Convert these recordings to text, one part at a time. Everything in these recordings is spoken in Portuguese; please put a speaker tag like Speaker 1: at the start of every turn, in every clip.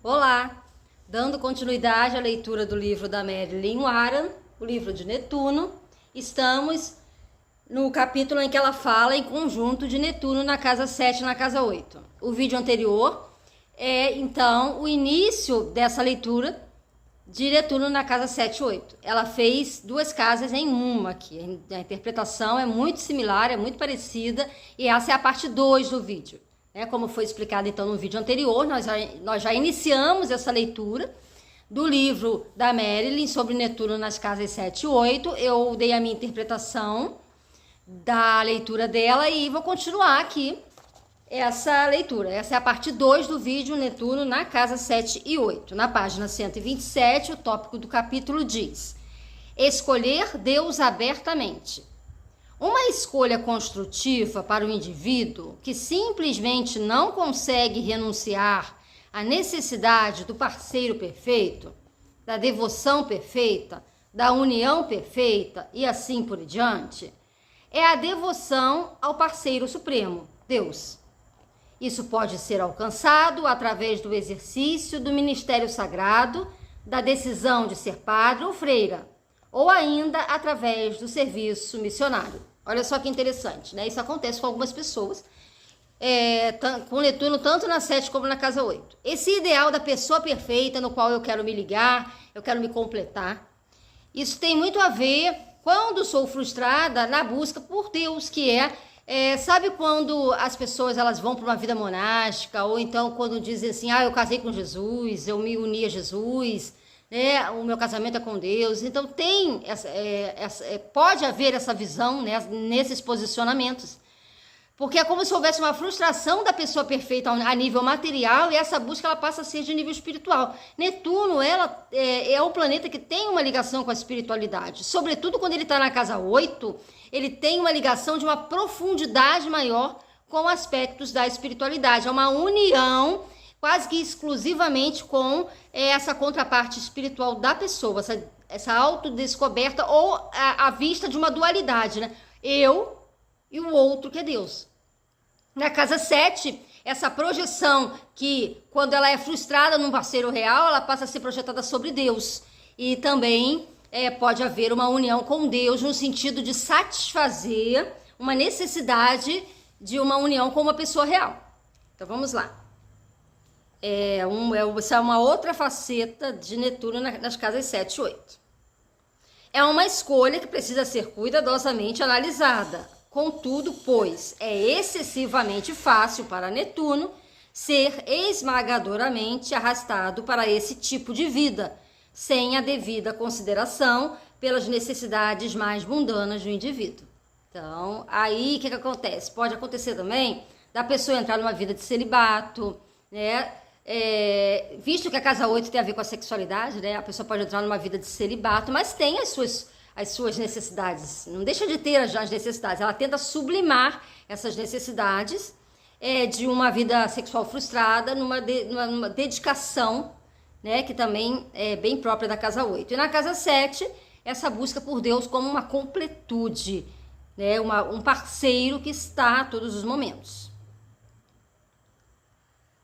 Speaker 1: Olá! Dando continuidade à leitura do livro da Marilyn Warren, o livro de Netuno, estamos no capítulo em que ela fala em conjunto de Netuno na casa 7 e na casa 8. O vídeo anterior é, então, o início dessa leitura de Netuno na casa 7 e 8. Ela fez duas casas em uma aqui. A interpretação é muito similar, é muito parecida, e essa é a parte 2 do vídeo. Como foi explicado então no vídeo anterior, nós já iniciamos essa leitura do livro da Marilyn sobre Netuno nas casas 7 e 8. Eu dei a minha interpretação da leitura dela e vou continuar aqui essa leitura. Essa é a parte 2 do vídeo Netuno na casa 7 e 8. Na página 127, o tópico do capítulo diz: escolher Deus abertamente. Uma escolha construtiva para o indivíduo que simplesmente não consegue renunciar à necessidade do parceiro perfeito, da devoção perfeita, da união perfeita e assim por diante, é a devoção ao parceiro supremo, Deus. Isso pode ser alcançado através do exercício do ministério sagrado, da decisão de ser padre ou freira, ou ainda através do serviço missionário. Olha só que interessante, né? Isso acontece com algumas pessoas, com Netuno tanto na 7 como na casa 8. Esse ideal da pessoa perfeita no qual eu quero me ligar, eu quero me completar, isso tem muito a ver quando sou frustrada na busca por Deus, que sabe quando as pessoas elas vão para uma vida monástica, ou então quando dizem assim, eu casei com Jesus, eu me uni a Jesus, o meu casamento é com Deus. Então pode haver essa visão, né, nesses posicionamentos, porque é como se houvesse uma frustração da pessoa perfeita a nível material, e essa busca ela passa a ser de nível espiritual. Netuno é um planeta que tem uma ligação com a espiritualidade, sobretudo quando ele está na casa 8, ele tem uma ligação de uma profundidade maior com aspectos da espiritualidade, é uma união quase que exclusivamente com essa contraparte espiritual da pessoa, essa autodescoberta ou a vista de uma dualidade, né? Eu e o outro que é Deus. Na casa 7, essa projeção que quando ela é frustrada num parceiro real, ela passa a ser projetada sobre Deus. E também pode haver uma união com Deus no sentido de satisfazer uma necessidade de uma união com uma pessoa real. Então vamos lá. Essa é uma outra faceta de Netuno nas casas 7 e 8. É uma escolha que precisa ser cuidadosamente analisada. Contudo, pois é excessivamente fácil para Netuno ser esmagadoramente arrastado para esse tipo de vida, sem a devida consideração pelas necessidades mais mundanas do indivíduo. Então, aí o que acontece? Pode acontecer também da pessoa entrar numa vida de celibato, né? Visto que a casa 8 tem a ver com a sexualidade, né? A pessoa pode entrar numa vida de celibato, mas tem as suas necessidades, não deixa de ter as necessidades, ela tenta sublimar essas necessidades de uma vida sexual frustrada numa dedicação, né, que também é bem própria da casa 8. E na casa 7, essa busca por Deus como uma completude, né, um parceiro que está a todos os momentos.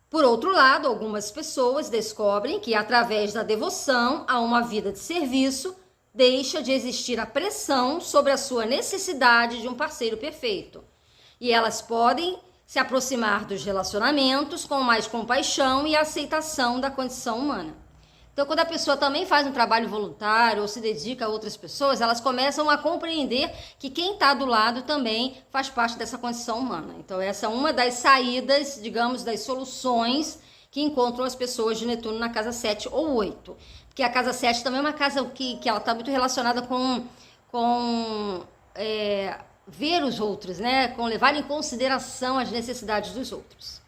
Speaker 1: Por outro lado, algumas pessoas descobrem que através da devoção a uma vida de serviço, deixa de existir a pressão sobre a sua necessidade de um parceiro perfeito. E elas podem se aproximar dos relacionamentos com mais compaixão e aceitação da condição humana. Então, quando a pessoa também faz um trabalho voluntário ou se dedica a outras pessoas, elas começam a compreender que quem está do lado também faz parte dessa condição humana. Então, essa é uma das saídas, digamos, das soluções que encontram as pessoas de Netuno na casa 7 ou 8. Porque a casa 7 também é uma casa que ela está muito relacionada com ver os outros, né? Com levar em consideração as necessidades dos outros.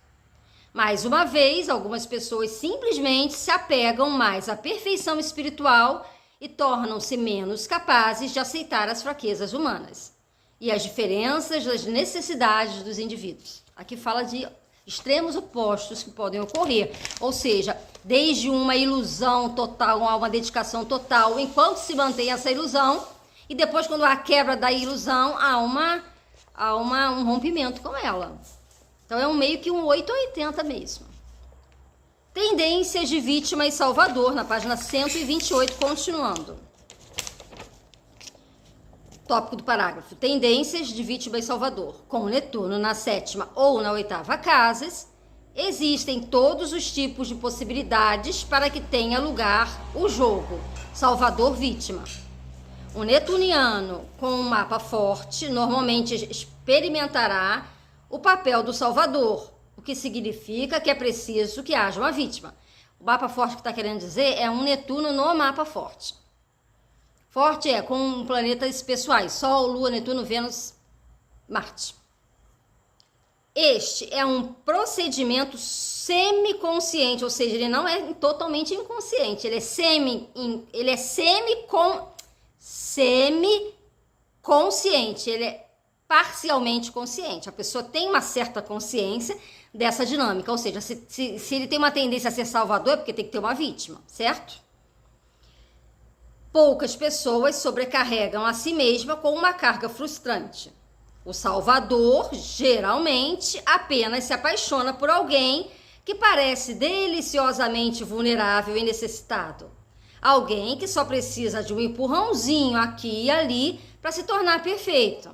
Speaker 1: Mais uma vez, algumas pessoas simplesmente se apegam mais à perfeição espiritual e tornam-se menos capazes de aceitar as fraquezas humanas e as diferenças das necessidades dos indivíduos. Aqui fala de extremos opostos que podem ocorrer, ou seja, desde uma ilusão total a uma dedicação total, enquanto se mantém essa ilusão, e depois, quando há a quebra da ilusão, há um rompimento com ela. Então é meio que um 8 ou 80 mesmo. Tem Tendências de vítima e salvador, na página 128, continuando. Tópico do parágrafo. Tendências de vítima e salvador. Com Netuno na 7ª ou na 8ª casas, existem todos os tipos de possibilidades para que tenha lugar o jogo salvador-vítima. O netuniano com um mapa forte normalmente experimentará o papel do salvador, o que significa que é preciso que haja uma vítima. O mapa forte que está querendo dizer é um Netuno no mapa forte. Forte é com planetas pessoais, Sol, Lua, Netuno, Vênus, Marte. Este é um procedimento semiconsciente, ou seja, ele não é totalmente inconsciente, ele é semiconsciente, ele é parcialmente consciente. A pessoa tem uma certa consciência dessa dinâmica, ou seja, se ele tem uma tendência a ser salvador, é porque tem que ter uma vítima, certo? Poucas pessoas sobrecarregam a si mesma com uma carga frustrante. O salvador, geralmente, apenas se apaixona por alguém que parece deliciosamente vulnerável e necessitado. Alguém que só precisa de um empurrãozinho aqui e ali para se tornar perfeito.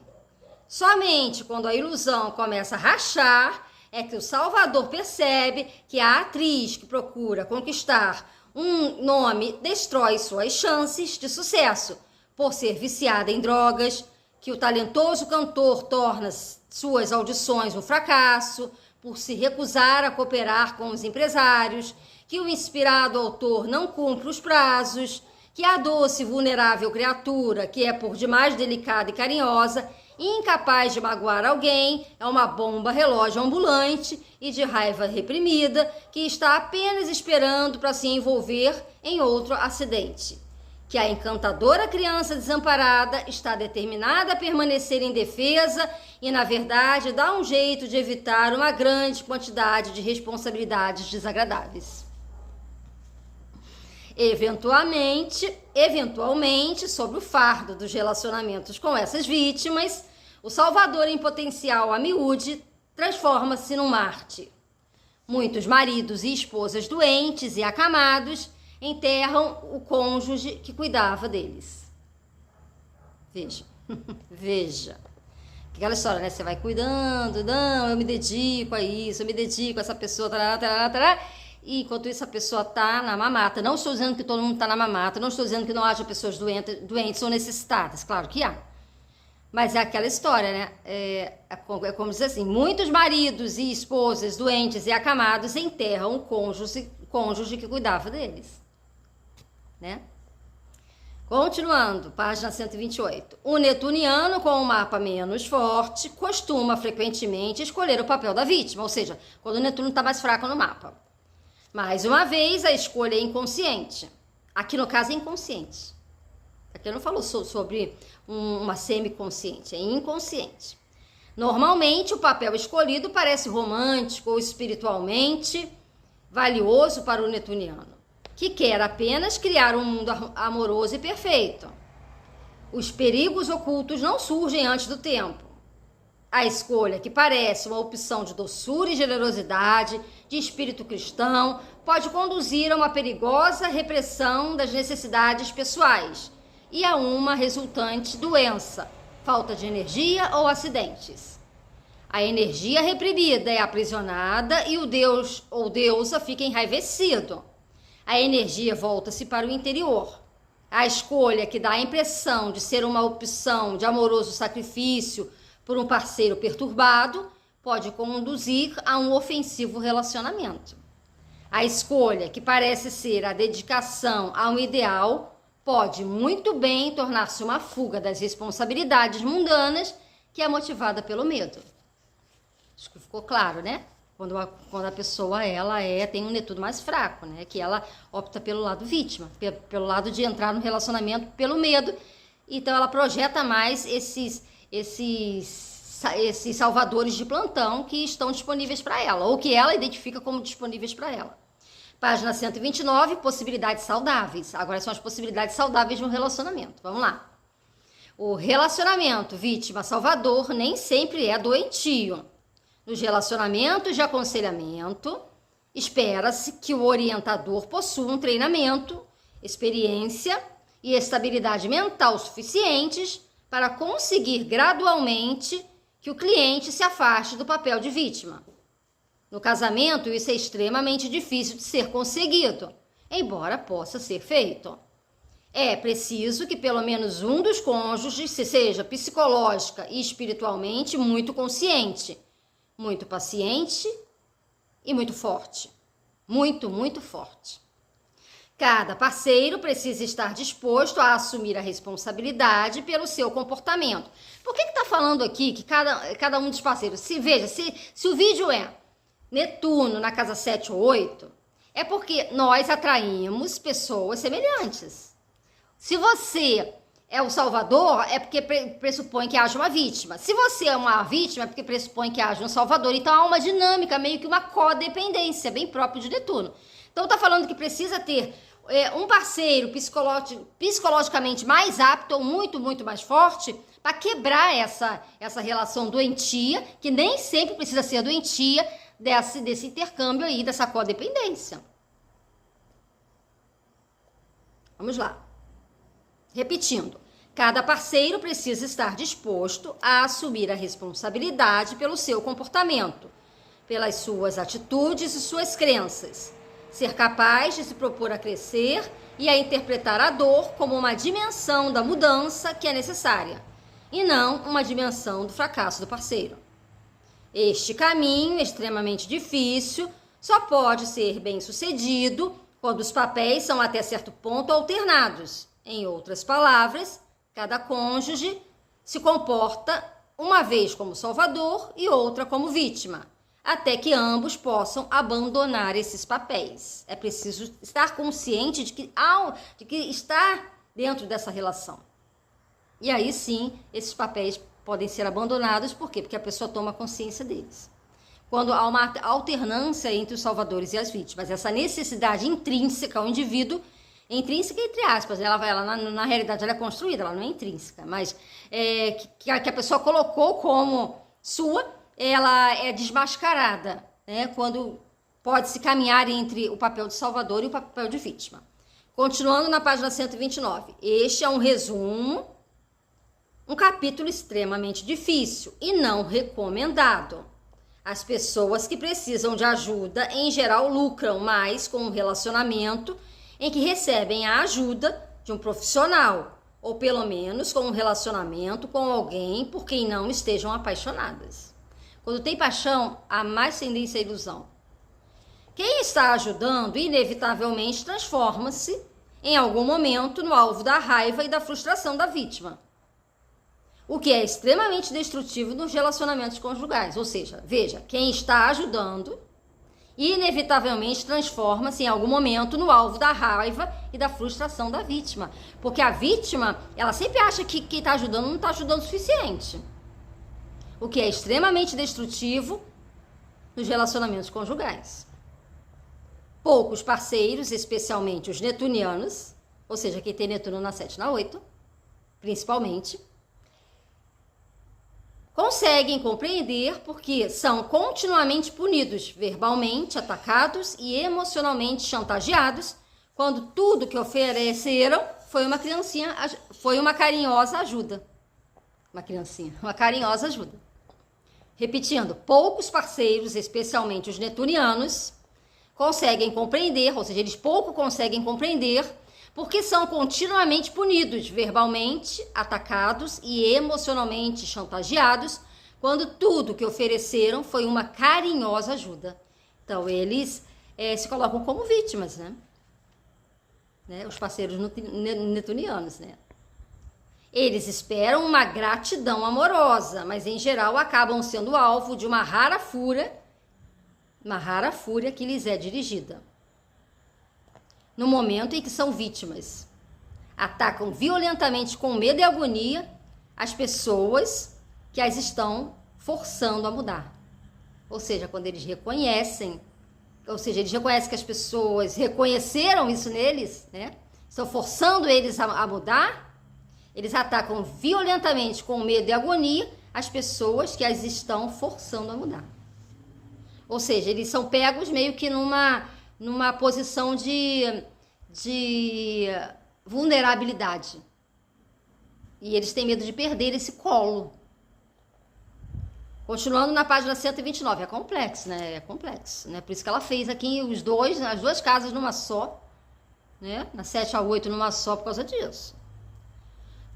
Speaker 1: Somente quando a ilusão começa a rachar é que o salvador percebe que a atriz que procura conquistar um nome destrói suas chances de sucesso por ser viciada em drogas, que o talentoso cantor torna suas audições um fracasso, por se recusar a cooperar com os empresários, que o inspirado autor não cumpre os prazos, que a doce e vulnerável criatura, que é por demais delicada e carinhosa, incapaz de magoar alguém, é uma bomba relógio ambulante e de raiva reprimida, que está apenas esperando para se envolver em outro acidente. Que a encantadora criança desamparada está determinada a permanecer indefesa e, na verdade, dá um jeito de evitar uma grande quantidade de responsabilidades desagradáveis. Eventualmente, sob o fardo dos relacionamentos com essas vítimas, o salvador em potencial a miúde transforma-se num Marte. Muitos maridos e esposas doentes e acamados enterram o cônjuge que cuidava deles. Veja, veja. Aquela história, né? Você vai cuidando, não, eu me dedico a isso, eu me dedico a essa pessoa, tarará, tarará, tarará, e enquanto isso a pessoa tá na mamata. Não estou dizendo que todo mundo tá na mamata, não estou dizendo que não haja pessoas doentes ou necessitadas, claro que há. Mas é aquela história, né? É como dizer assim, muitos maridos e esposas doentes e acamados enterram o cônjuge que cuidava deles. Né? Continuando, página 128. O netuniano com um mapa menos forte costuma frequentemente escolher o papel da vítima, ou seja, quando o Netuno está mais fraco no mapa. Mais uma vez, a escolha é inconsciente. Aqui no caso é inconsciente. Aqui eu não falo sobre uma semiconsciente, é inconsciente. Normalmente, o papel escolhido parece romântico ou espiritualmente valioso para o netuniano, que quer apenas criar um mundo amoroso e perfeito. Os perigos ocultos não surgem antes do tempo. A escolha, que parece uma opção de doçura e generosidade, de espírito cristão, pode conduzir a uma perigosa repressão das necessidades pessoais e a uma resultante doença, falta de energia ou acidentes. A energia reprimida é aprisionada e o deus ou deusa fica enraivecido. A energia volta-se para o interior. A escolha, que dá a impressão de ser uma opção de amoroso sacrifício por um parceiro perturbado, pode conduzir a um ofensivo relacionamento. A escolha, que parece ser a dedicação a um ideal, pode muito bem tornar-se uma fuga das responsabilidades mundanas que é motivada pelo medo. Acho que ficou claro, né? Quando a pessoa tem um Netuno mais fraco, né? Que ela opta pelo lado vítima, pelo lado de entrar no relacionamento pelo medo. Então ela projeta mais esses salvadores de plantão que estão disponíveis para ela, ou que ela identifica como disponíveis para ela. Página 129, possibilidades saudáveis. Agora são as possibilidades saudáveis de um relacionamento. Vamos lá. O relacionamento vítima-salvador nem sempre é doentio. Nos relacionamentos de aconselhamento, Espera-se que o orientador possua um treinamento, experiência e estabilidade mental suficientes para conseguir gradualmente que o cliente se afaste do papel de vítima. No casamento, isso é extremamente difícil de ser conseguido, embora possa ser feito. É preciso que pelo menos um dos cônjuges seja psicológica e espiritualmente muito consciente, muito paciente e muito forte. Muito forte. Cada parceiro precisa estar disposto a assumir a responsabilidade pelo seu comportamento. Por que está falando aqui que cada um dos parceiros? Se o vídeo é Netuno na casa 7 ou 8, é porque nós atraímos pessoas semelhantes. Se você é o salvador, é porque pressupõe que haja uma vítima. Se você é uma vítima, é porque pressupõe que haja um salvador. Então há uma dinâmica, meio que uma codependência, bem próprio de Netuno. Então está falando que precisa ter um parceiro psicologicamente mais apto ou muito mais forte para quebrar essa relação doentia, que nem sempre precisa ser doentia, desse intercâmbio aí, dessa codependência. Vamos lá. Repetindo, cada parceiro precisa estar disposto a assumir a responsabilidade pelo seu comportamento, pelas suas atitudes e suas crenças, ser capaz de se propor a crescer e a interpretar a dor como uma dimensão da mudança que é necessária, e não uma dimensão do fracasso do parceiro. Este caminho extremamente difícil só pode ser bem-sucedido quando os papéis são até certo ponto alternados. Em outras palavras, cada cônjuge se comporta uma vez como salvador e outra como vítima, até que ambos possam abandonar esses papéis. É preciso estar consciente de que está dentro dessa relação. E aí sim, esses papéis podem ser abandonados. Por quê? Porque a pessoa toma consciência deles. Quando há uma alternância entre os salvadores e as vítimas, essa necessidade intrínseca ao indivíduo, intrínseca entre aspas, ela na realidade ela é construída, ela não é intrínseca, mas que a pessoa colocou como sua, ela é desmascarada, né, quando pode-se caminhar entre o papel de salvador e o papel de vítima. Continuando na página 129, este é um resumo, um capítulo extremamente difícil e não recomendado. As pessoas que precisam de ajuda, em geral, lucram mais com um relacionamento em que recebem a ajuda de um profissional, ou pelo menos com um relacionamento com alguém por quem não estejam apaixonadas. Quando tem paixão, há mais tendência à ilusão. Quem está ajudando, inevitavelmente, transforma-se, em algum momento, no alvo da raiva e da frustração da vítima, o que é extremamente destrutivo nos relacionamentos conjugais. Ou seja, veja, quem está ajudando inevitavelmente transforma-se em algum momento no alvo da raiva e da frustração da vítima. Porque a vítima, ela sempre acha que quem está ajudando não está ajudando o suficiente. O que é extremamente destrutivo nos relacionamentos conjugais. Poucos parceiros, especialmente os netunianos, ou seja, quem tem Netuno na 7 e na 8, principalmente, conseguem compreender porque são continuamente punidos, verbalmente atacados e emocionalmente chantageados, quando tudo que ofereceram foi uma carinhosa ajuda. Uma carinhosa ajuda. Repetindo, poucos parceiros, especialmente os netunianos, conseguem compreender, ou seja, eles pouco conseguem compreender, porque são continuamente punidos, verbalmente atacados e emocionalmente chantageados, quando tudo que ofereceram foi uma carinhosa ajuda. Então, eles se colocam como vítimas, né? Os parceiros netunianos, né? Eles esperam uma gratidão amorosa, mas em geral acabam sendo alvo de uma rara fúria que lhes é dirigida. No momento em que são vítimas, atacam violentamente com medo e agonia as pessoas que as estão forçando a mudar. Ou seja, quando eles reconhecem, que as pessoas reconheceram isso neles, né? Estão forçando eles a mudar, eles atacam violentamente com medo e agonia as pessoas que as estão forçando a mudar. Ou seja, eles são pegos meio que numa posição de vulnerabilidade. E eles têm medo de perder esse colo. Continuando na página 129, é complexo, né? É complexo, né? Por isso que ela fez aqui as duas casas numa só, né? Na 7 a 8 numa só por causa disso.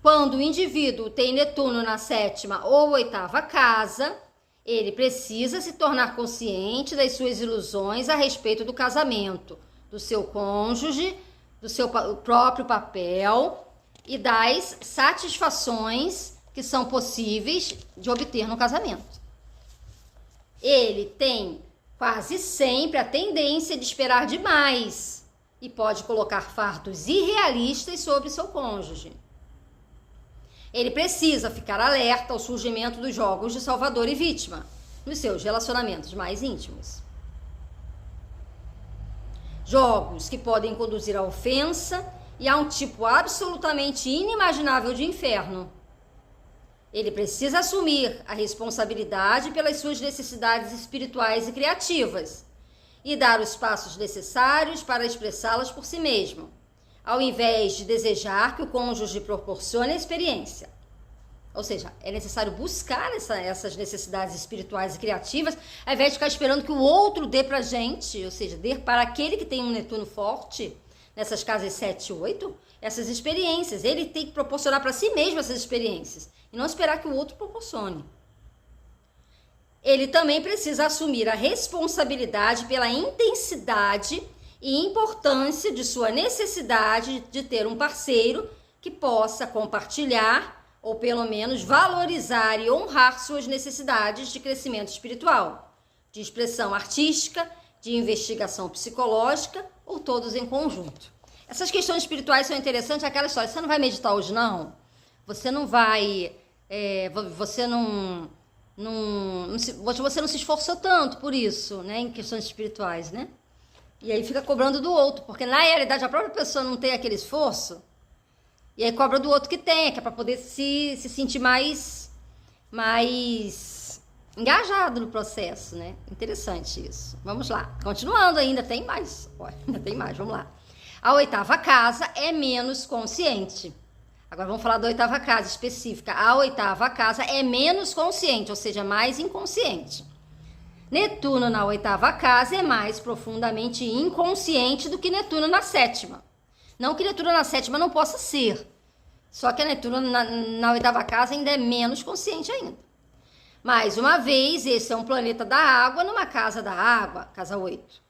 Speaker 1: Quando o indivíduo tem Netuno na 7ª ou 8ª casa, ele precisa se tornar consciente das suas ilusões a respeito do casamento, do seu cônjuge, do seu próprio papel e das satisfações que são possíveis de obter no casamento. Ele tem quase sempre a tendência de esperar demais e pode colocar fardos irrealistas sobre seu cônjuge. Ele precisa ficar alerta ao surgimento dos jogos de salvador e vítima nos seus relacionamentos mais íntimos. Jogos que podem conduzir à ofensa e a um tipo absolutamente inimaginável de inferno. Ele precisa assumir a responsabilidade pelas suas necessidades espirituais e criativas e dar os passos necessários para expressá-las por si mesmo, ao invés de desejar que o cônjuge proporcione a experiência. Ou seja, é necessário buscar essas necessidades espirituais e criativas, ao invés de ficar esperando que o outro dê pra gente, ou seja, dê para aquele que tem um Netuno forte, nessas casas 7 e 8, essas experiências. Ele tem que proporcionar para si mesmo essas experiências, e não esperar que o outro proporcione. Ele também precisa assumir a responsabilidade pela intensidade e importância de sua necessidade de ter um parceiro que possa compartilhar ou pelo menos valorizar e honrar suas necessidades de crescimento espiritual, de expressão artística, de investigação psicológica ou todos em conjunto. Essas questões espirituais são interessantes, aquela história, você não vai meditar hoje não? Você não vai, você não se esforçou tanto por isso, né, em questões espirituais, né? E aí fica cobrando do outro, porque na realidade a própria pessoa não tem aquele esforço, e aí cobra do outro que tem, que é para poder se sentir mais engajado no processo, né? Interessante isso. Vamos lá. Continuando ainda, tem mais. Olha, ainda tem mais, vamos lá. A 8ª casa é menos consciente. Agora vamos falar da 8ª casa específica. A 8ª casa é menos consciente, ou seja, mais inconsciente. Netuno na 8ª casa é mais profundamente inconsciente do que Netuno na 7ª. Não que Netuno na 7ª não possa ser, só que a Netuno na 8ª casa ainda é menos consciente ainda. Mais uma vez, esse é um planeta da água numa casa da água, casa 8.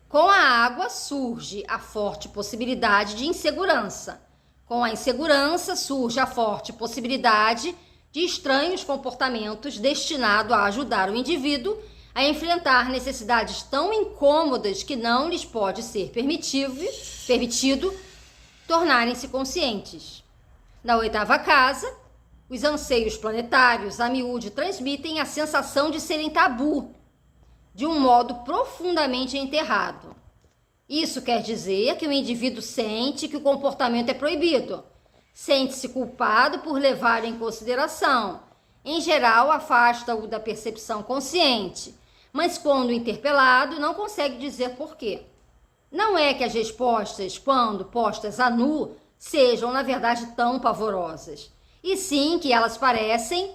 Speaker 1: Com a água surge a forte possibilidade de insegurança. Com a insegurança surge a forte possibilidade de estranhos comportamentos destinados a ajudar o indivíduo a enfrentar necessidades tão incômodas que não lhes pode ser permitido tornarem-se conscientes. Na 8ª casa, os anseios planetários a miúde transmitem a sensação de serem tabu, de um modo profundamente enterrado. Isso quer dizer que o indivíduo sente que o comportamento é proibido, sente-se culpado por levar em consideração. Em geral, afasta-o da percepção consciente, mas quando interpelado, não consegue dizer por quê. Não é que as respostas, quando postas a nu, sejam, na verdade, tão pavorosas, e sim que elas parecem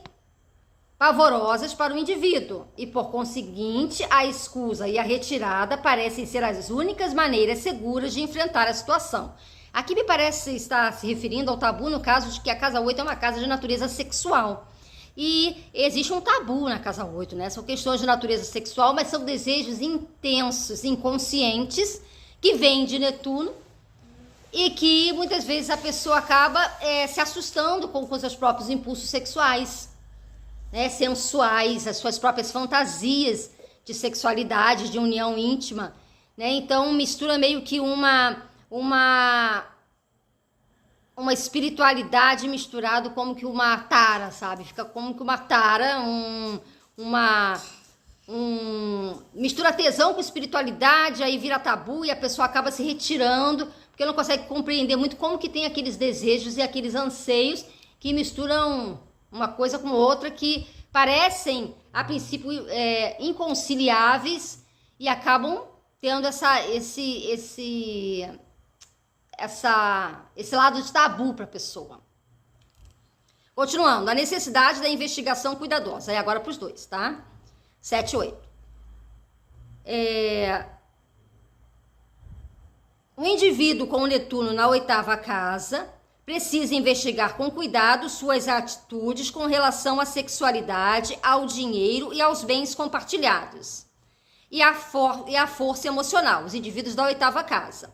Speaker 1: pavorosas para o indivíduo, e por conseguinte, a escusa e a retirada parecem ser as únicas maneiras seguras de enfrentar a situação. Aqui me parece estar se referindo ao tabu no caso de que a casa 8 é uma casa de natureza sexual. E existe um tabu na casa 8, né? São questões de natureza sexual, mas são desejos intensos, inconscientes, que vêm de Netuno e que muitas vezes a pessoa acaba se assustando com seus próprios impulsos sexuais, né? Sensuais, as suas próprias fantasias de sexualidade, de união íntima, né? Então mistura meio que uma espiritualidade misturado como que uma tara, sabe? Fica como que uma tara, mistura tesão com espiritualidade, aí vira tabu e a pessoa acaba se retirando, porque não consegue compreender muito como que tem aqueles desejos e aqueles anseios que misturam uma coisa com outra, que parecem a princípio, inconciliáveis e acabam tendo esse lado de tabu para a pessoa. Continuando, a necessidade da investigação cuidadosa. E agora para os dois, tá? 7 e 8. O indivíduo com o Netuno na 8ª casa precisa investigar com cuidado suas atitudes com relação à sexualidade, ao dinheiro e aos bens compartilhados. E a força emocional, os indivíduos da 8ª casa.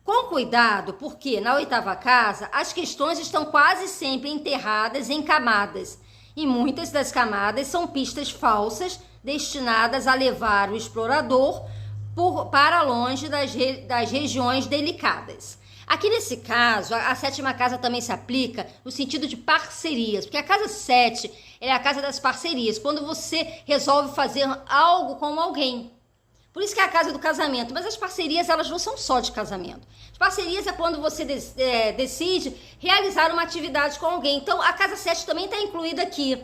Speaker 1: Com cuidado, porque na 8ª casa as questões estão quase sempre enterradas em camadas, e muitas das camadas são pistas falsas destinadas a levar o explorador para longe das regiões delicadas. Aqui nesse caso, a 7ª casa também se aplica no sentido de parcerias, porque a casa 7 é a casa das parcerias, quando você resolve fazer algo com alguém. Por isso que é a casa do casamento, mas as parcerias elas não são só de casamento. As parcerias é quando você decide realizar uma atividade com alguém. Então a casa 7 também está incluída aqui.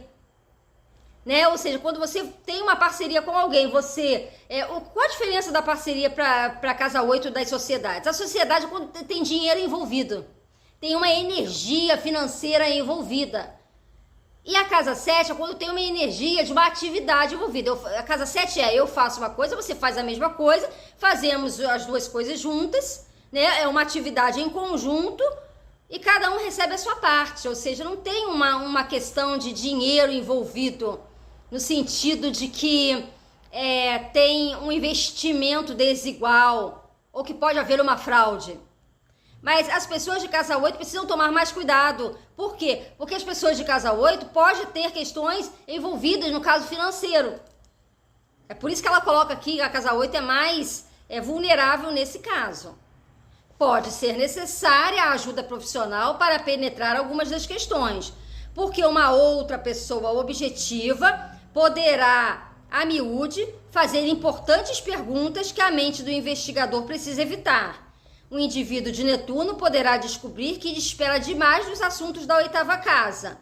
Speaker 1: Né? Ou seja, quando você tem uma parceria com alguém, qual a diferença da parceria para a casa 8 das sociedades? A sociedade é quando tem dinheiro envolvido, tem uma energia financeira envolvida. E a casa 7 é quando tem uma energia de uma atividade envolvida. A casa 7 eu faço uma coisa, você faz a mesma coisa, fazemos as duas coisas juntas, né? É uma atividade em conjunto e cada um recebe a sua parte. Ou seja, não tem uma questão de dinheiro envolvido, no sentido de que tem um investimento desigual ou que pode haver uma fraude. Mas as pessoas de casa 8 precisam tomar mais cuidado. Por quê? Porque as pessoas de casa 8 podem ter questões envolvidas no caso financeiro. É por isso que ela coloca aqui que a casa 8 é mais vulnerável nesse caso. Pode ser necessária a ajuda profissional para penetrar algumas das questões, porque uma outra pessoa objetiva poderá, a miúde, fazer importantes perguntas que a mente do investigador precisa evitar. O indivíduo de Netuno poderá descobrir que espera demais dos assuntos da 8ª casa,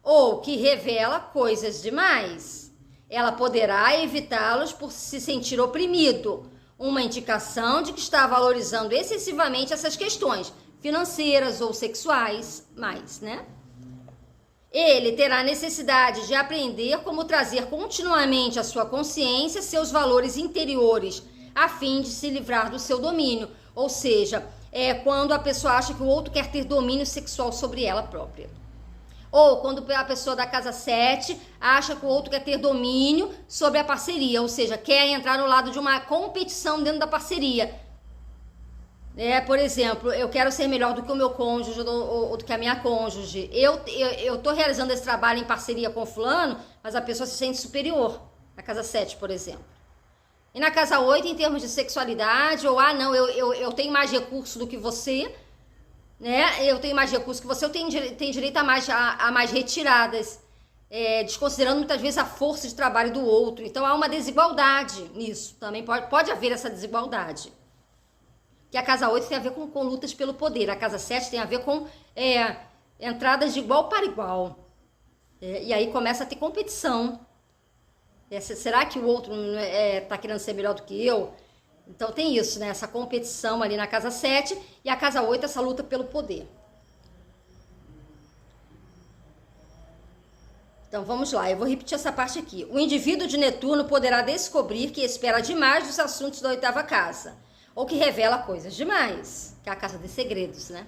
Speaker 1: ou que revela coisas demais. Ela poderá evitá-los por se sentir oprimido, uma indicação de que está valorizando excessivamente essas questões financeiras ou sexuais, né? Ele terá necessidade de aprender como trazer continuamente à sua consciência seus valores interiores, a fim de se livrar do seu domínio. Ou seja, quando a pessoa acha que o outro quer ter domínio sexual sobre ela própria. Ou quando a pessoa da casa 7 acha que o outro quer ter domínio sobre a parceria, ou seja, quer entrar no lado de uma competição dentro da parceria. Por exemplo, eu quero ser melhor do que o meu cônjuge ou do que a minha cônjuge. Eu tô realizando esse trabalho em parceria com o fulano, mas a pessoa se sente superior. Na casa 7, por exemplo. E na casa 8, em termos de sexualidade, ou não, eu tenho mais recurso do que você, né? Eu tenho mais recurso que você, eu tenho direito a mais retiradas, desconsiderando muitas vezes a força de trabalho do outro. Então há uma desigualdade nisso, também pode haver essa desigualdade. Que a casa 8 tem a ver com lutas pelo poder, a casa 7 tem a ver com entradas de igual para igual. E aí começa a ter competição. Será que o outro está querendo ser melhor do que eu? Então tem isso, né? Essa competição ali na casa 7 e a casa 8, essa luta pelo poder. Então vamos lá, eu vou repetir essa parte aqui. O indivíduo de Netuno poderá descobrir que espera demais dos assuntos da 8ª casa, ou que revela coisas demais, que é a casa dos segredos, né?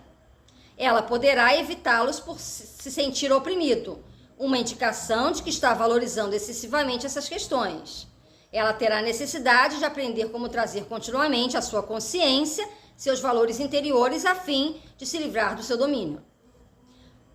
Speaker 1: Ela poderá evitá-los por se sentir oprimido. Uma indicação de que está valorizando excessivamente essas questões. Ela terá necessidade de aprender como trazer continuamente à sua consciência seus valores interiores a fim de se livrar do seu domínio.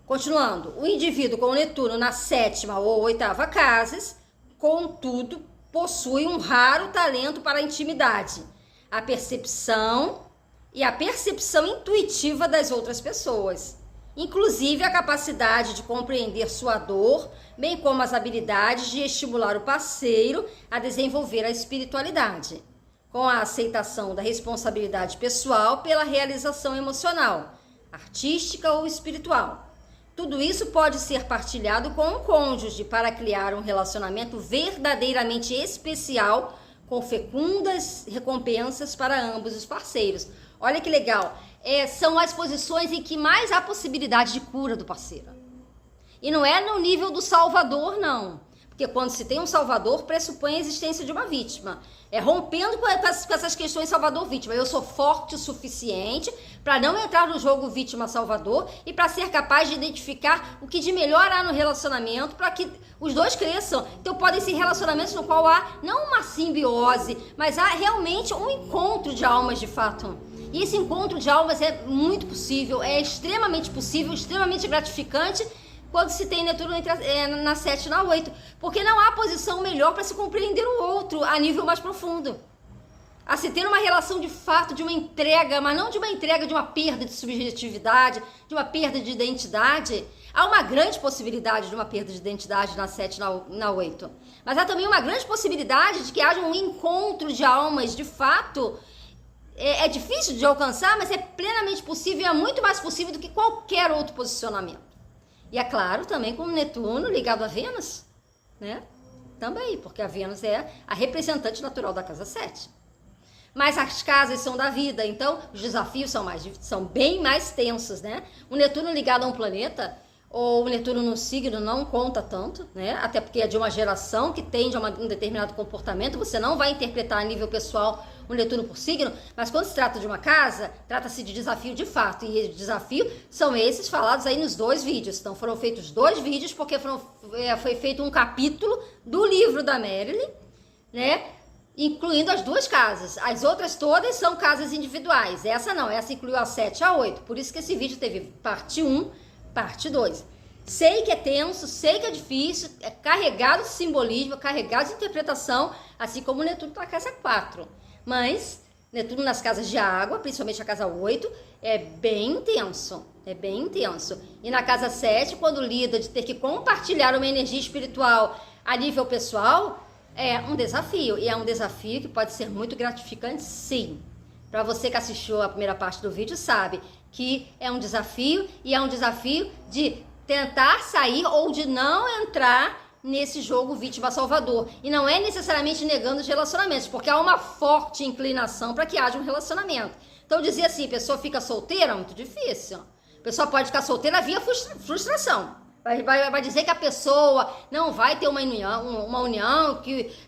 Speaker 1: Continuando, o indivíduo com Netuno na 7ª ou 8ª casas, contudo, possui um raro talento para a intimidade, a percepção intuitiva das outras pessoas. Inclusive a capacidade de compreender sua dor, bem como as habilidades de estimular o parceiro a desenvolver a espiritualidade, com a aceitação da responsabilidade pessoal pela realização emocional, artística ou espiritual. Tudo isso pode ser partilhado com um cônjuge para criar um relacionamento verdadeiramente especial, com fecundas recompensas para ambos os parceiros. Olha que legal. São as posições em que mais há possibilidade de cura do parceiro. E não é no nível do salvador, não. Porque quando se tem um salvador, pressupõe a existência de uma vítima. Rompendo com essas questões salvador-vítima. Eu sou forte o suficiente para não entrar no jogo vítima-salvador e para ser capaz de identificar o que de melhor há no relacionamento para que os dois cresçam. Então podem ser relacionamentos no qual há não uma simbiose, mas há realmente um encontro de almas de fato. E esse encontro de almas é muito possível, é extremamente possível, extremamente gratificante quando se tem Netuno na 7 e na 8. Porque não há posição melhor para se compreender o outro a nível mais profundo. A se ter uma relação de fato, de uma entrega, mas não de uma entrega de uma perda de subjetividade, de uma perda de identidade. Há uma grande possibilidade de uma perda de identidade na 7 e na 8. Mas há também uma grande possibilidade de que haja um encontro de almas de fato. É difícil de alcançar, mas é plenamente possível e é muito mais possível do que qualquer outro posicionamento. E é claro, também com o Netuno ligado a Vênus, né? Também, porque a Vênus é a representante natural da casa 7. Mas as casas são da vida, então os desafios são bem mais tensos, né? O Netuno ligado a um planeta, ou o Netuno no signo não conta tanto, né? Até porque é de uma geração que tende a um determinado comportamento, você não vai interpretar a nível pessoal o Netuno por signo, mas quando se trata de uma casa, trata-se de desafio de fato, e desafio são esses falados aí nos 2 vídeos. Então foram feitos 2 vídeos, porque foi feito um capítulo do livro da Marilyn, né? Incluindo as 2 casas. As outras todas são casas individuais. Essa não, essa incluiu a 7 e a 8. Por isso que esse vídeo teve parte 1, parte 2. Sei que é tenso, sei que é difícil, é carregado de simbolismo, carregado de interpretação, assim como o Netuno na casa 4. Mas Netuno nas casas de água, principalmente a casa 8, é bem intenso. É bem intenso. E na casa 7, quando lida de ter que compartilhar uma energia espiritual a nível pessoal, é um desafio. E é um desafio que pode ser muito gratificante, sim. Para você que assistiu a primeira parte do vídeo, sabe que é um desafio, e é um desafio de tentar sair ou de não entrar nesse jogo vítima-salvador. E não é necessariamente negando os relacionamentos, porque há uma forte inclinação para que haja um relacionamento. Então dizer assim, a pessoa fica solteira é muito difícil. A pessoa pode ficar solteira via frustração. Vai dizer que a pessoa não vai ter uma união,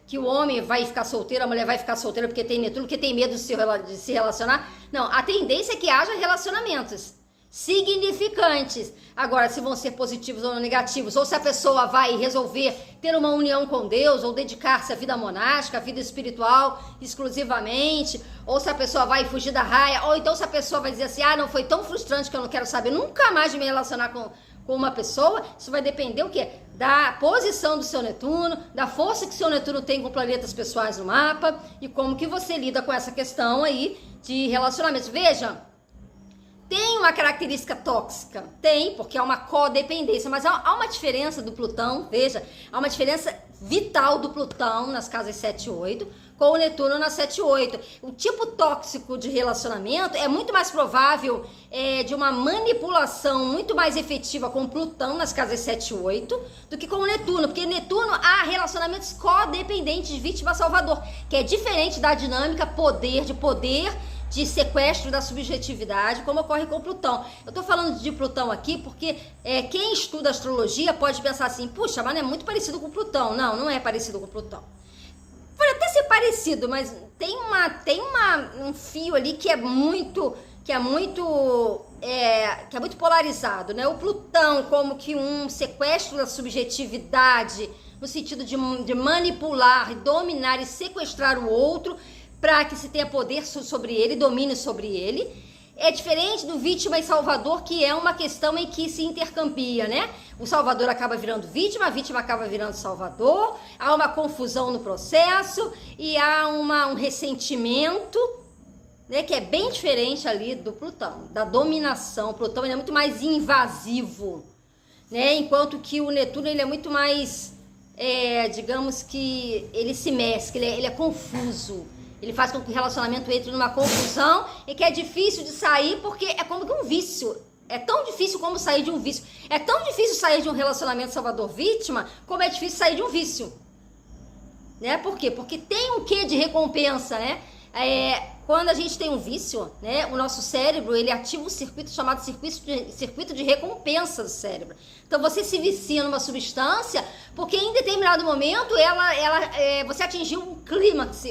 Speaker 1: que o homem vai ficar solteiro, a mulher vai ficar solteira porque tem Netuno, porque tem medo de se relacionar. Não, a tendência é que haja relacionamentos significantes. Agora, se vão ser positivos ou negativos, ou se a pessoa vai resolver ter uma união com Deus, ou dedicar-se à vida monástica, à vida espiritual exclusivamente, ou se a pessoa vai fugir da raia, ou então se a pessoa vai dizer assim, não foi tão frustrante que eu não quero saber nunca mais de me relacionar com uma pessoa. Isso vai depender o quê? Da posição do seu Netuno, da força que seu Netuno tem com planetas pessoais no mapa, e como que você lida com essa questão aí de relacionamentos. Veja, tem uma característica tóxica? Tem, porque há uma codependência, mas há uma diferença do Plutão, veja, há uma diferença vital do Plutão nas casas 7 e 8, com o Netuno na 7 e 8. O tipo tóxico de relacionamento é muito mais provável de uma manipulação muito mais efetiva com o Plutão nas casas 7 e 8 do que com o Netuno, porque Netuno há relacionamentos codependentes de vítima-salvador, que é diferente da dinâmica de sequestro da subjetividade, como ocorre com Plutão. Eu tô falando de Plutão aqui porque quem estuda astrologia pode pensar assim, puxa, mas não é muito parecido com Plutão. Não, não é parecido com Plutão. Pode até ser parecido, mas tem um fio ali que é muito polarizado, né? O Plutão como que um sequestro da subjetividade, no sentido de manipular, dominar e sequestrar o outro, para que se tenha poder sobre ele, domínio sobre ele. É diferente do vítima e salvador, que é uma questão em que se intercampia, né? O salvador acaba virando vítima, a vítima acaba virando salvador, há uma confusão no processo e há um ressentimento, né? Que é bem diferente ali do Plutão, da dominação. O Plutão ele é muito mais invasivo, né? Enquanto que o Netuno ele é muito mais, digamos que ele se mescla, ele é confuso. Ele faz com que o relacionamento entre numa confusão e que é difícil de sair porque é como que um vício. É tão difícil como sair de um vício. É tão difícil sair de um relacionamento salvador-vítima, como é difícil sair de um vício. Né? Por quê? Porque tem um quê de recompensa, né? Quando a gente tem um vício, né, o nosso cérebro, ele ativa um circuito chamado circuito de recompensa do cérebro. Então, você se vicia numa substância porque em determinado momento você atingiu um clímax,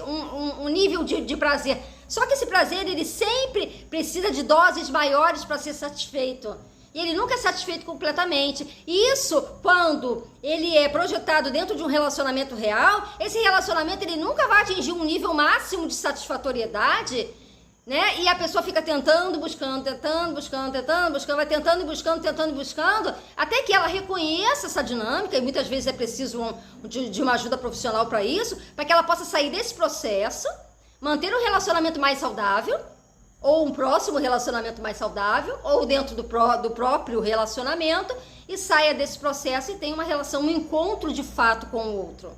Speaker 1: um nível de prazer. Só que esse prazer, ele sempre precisa de doses maiores para ser satisfeito. E ele nunca é satisfeito completamente. E isso, quando ele é projetado dentro de um relacionamento real, esse relacionamento ele nunca vai atingir um nível máximo de satisfatoriedade, né? E a pessoa fica tentando, buscando, vai tentando e buscando, até que ela reconheça essa dinâmica, e muitas vezes é preciso de uma ajuda profissional para isso, para que ela possa sair desse processo, manter um relacionamento mais saudável, ou um próximo relacionamento mais saudável, ou dentro do próprio relacionamento, e saia desse processo e tenha uma relação, um encontro de fato com o outro.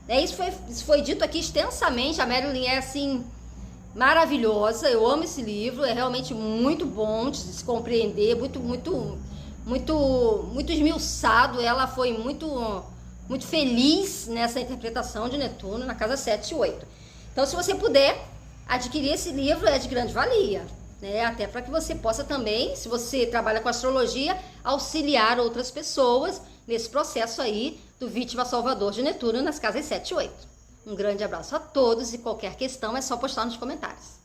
Speaker 1: Isso foi dito aqui extensamente. A Marilyn é assim, maravilhosa, eu amo esse livro, é realmente muito bom de se compreender, muito esmiuçado. Ela foi muito feliz nessa interpretação de Netuno na casa 7 e 8. Então, se você puder adquirir esse livro, é de grande valia, né? Até para que você possa também, se você trabalha com astrologia, auxiliar outras pessoas nesse processo aí do Vítima Salvador de Netuno nas casas 7 e 8. Um grande abraço a todos e qualquer questão é só postar nos comentários.